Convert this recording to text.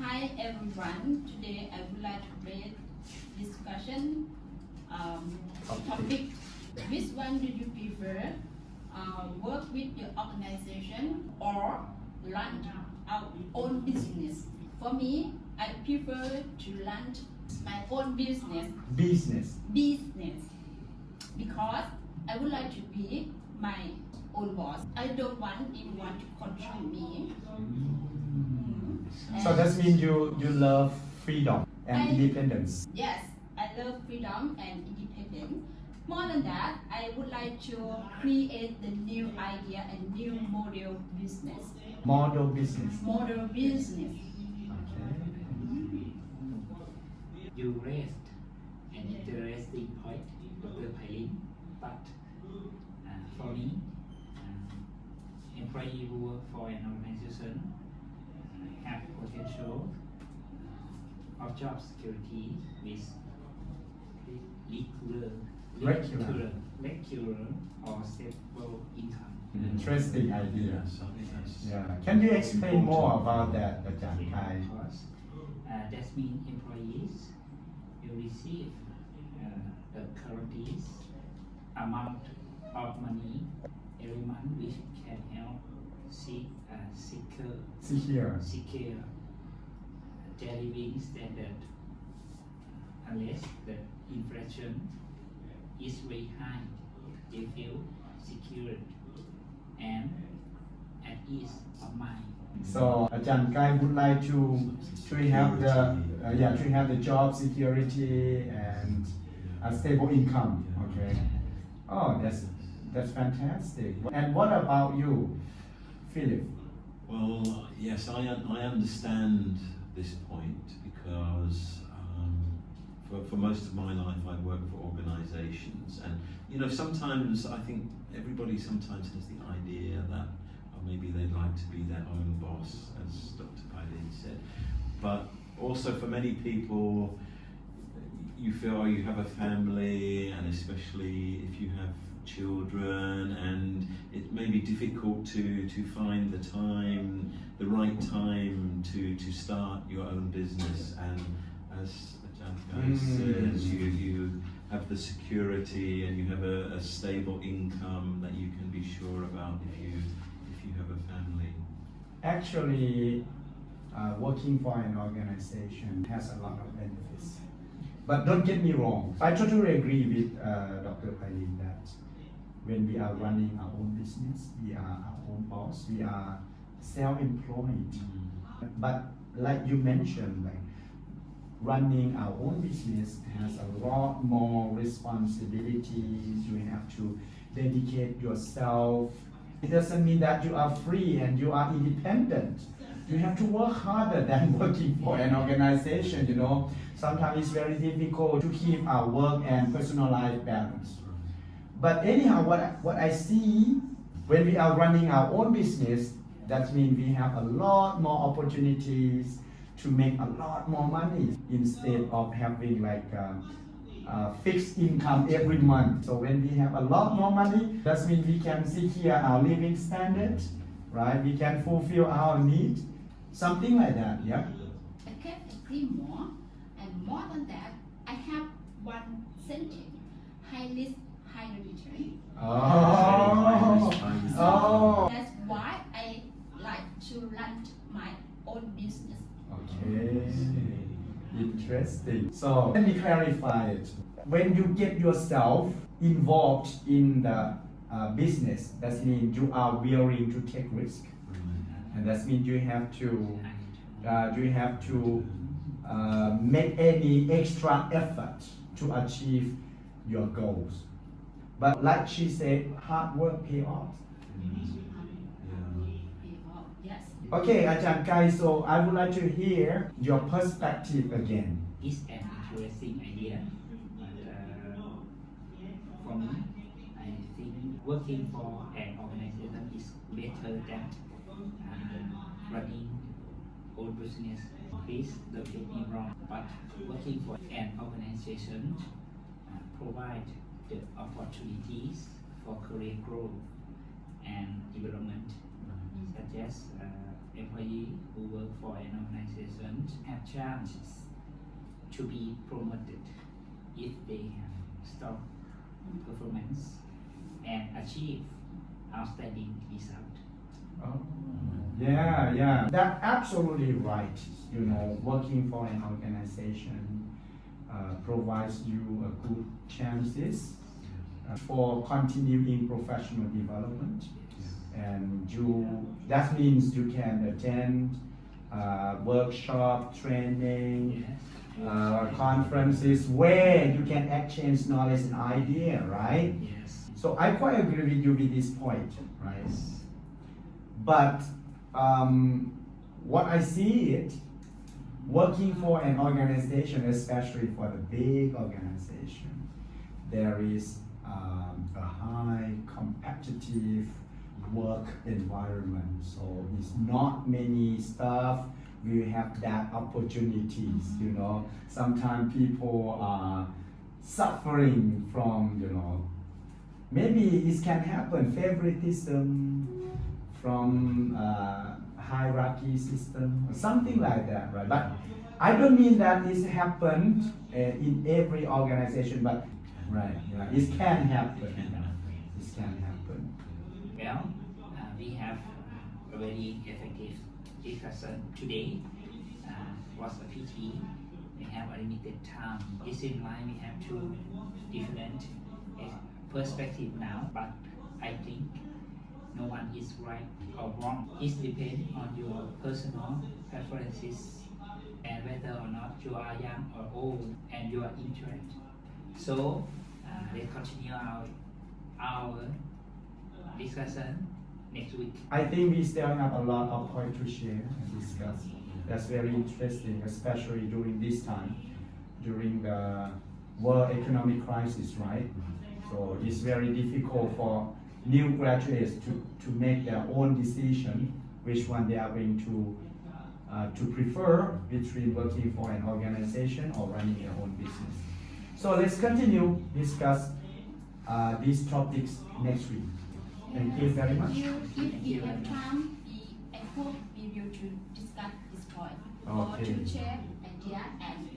Hi everyone. Today I would like to raise discussion topic. Which one do you prefer? Work with your organization or run our own business? For me, I prefer to run my own business. Business. Because I would like to be my own boss. I don't want anyone to control me. So that means you love freedom and independence. Yes, I love freedom and independence. More than that, I would like to create the new idea and new model business. Model business. Model business. You raised an interesting point, Dr. Phaylin, but for me, employee who work for an organization have potential of job security with regular or stable income. Interesting idea. Yeah. Can you explain more about that, Ajahn Kai? Because that means employees will receive a guaranteed amount of money every month, which can help secure their living standard, unless the inflation is very high. They feel secure and at ease of mind. So Ajahn Kai would like to have the job security and a stable income. Okay. Oh, that's fantastic. And what about you, Philip? Well, yes, I understand this point because for most of my life I work for organisations, and sometimes I think everybody sometimes has the idea that maybe they'd like to be their own boss, as Dr. Phaylin said. But also for many people, you feel you have a family, and especially if you have children, and it may be difficult to find the right time to start your own business. And as Ajahn Kai says, you have the security and you have a stable income that you can be sure about if you have a family. Actually, working for an organization has a lot of benefits. But don't get me wrong, I totally agree with Dr. Phaylin that when we are running our own business, we are our own boss, we are self-employed. But like you mentioned, running our own business has a lot more responsibilities. You have to dedicate yourself. It doesn't mean that you are free and you are independent. You have to work harder than working for an organization, Sometimes it's very difficult to keep our work and personal life balance. But anyhow, what I see when we are running our own business, that means we have a lot more opportunities to make a lot more money instead of having fixed income every month. So when we have a lot more money, that means we can secure our living standard, right? We can fulfill our need, something like that, yeah? I can agree more, and more than that, I have one sentence: high risk, high return. Oh. That's why I like to run my own business. Okay, interesting. So let me clarify it. When you get yourself involved in the business, that means you are willing to take risk, and that means you have to make any extra effort to achieve your goals. But like she said, hard work pays off. Yes. Okay, Ajahn Kai, so I would like to hear your perspective again. It's an interesting idea, but for me, I think working for an organization is better than running own business. Please don't get me wrong, but working for an organization provide the opportunities for career growth and development, such as employees who work for an organization chances to be promoted if they have strong performance and achieve outstanding result. Oh, yeah. That's absolutely right. You know, working for an organization provides you a good chances for continuing professional development, and that means you can attend workshop, training, conferences where you can exchange knowledge and idea, right? Yes. So I quite agree with you with this point, right? But what I see it, working for an organization, especially for the big organization, there is a high competitive work environment. So it's not many staff will have that opportunities, you know. Sometimes people are suffering from, you know, maybe it can happen, favoritism from hierarchy system or something like that, right? But I don't mean that it happened in every organization, but right, yeah, it can happen. It can happen. Well, we have a very effective discussion today. Was a pity. We have a limited time. It seems like we have two different perspectives now, but I think no one is right or wrong. It depends on your personal preferences and whether or not you are young or old and your interest. So let's continue our discussion next week. I think we still have a lot of points to share and discuss. That's very interesting, especially during this time, during the world economic crisis, right? So it's very difficult for new graduates to make their own decision which one they are going to prefer between working for an organization or running their own business. So let's continue discuss these topics next week. Thank you very much. If we have time, I hope we will to discuss this point or Okay. to share idea and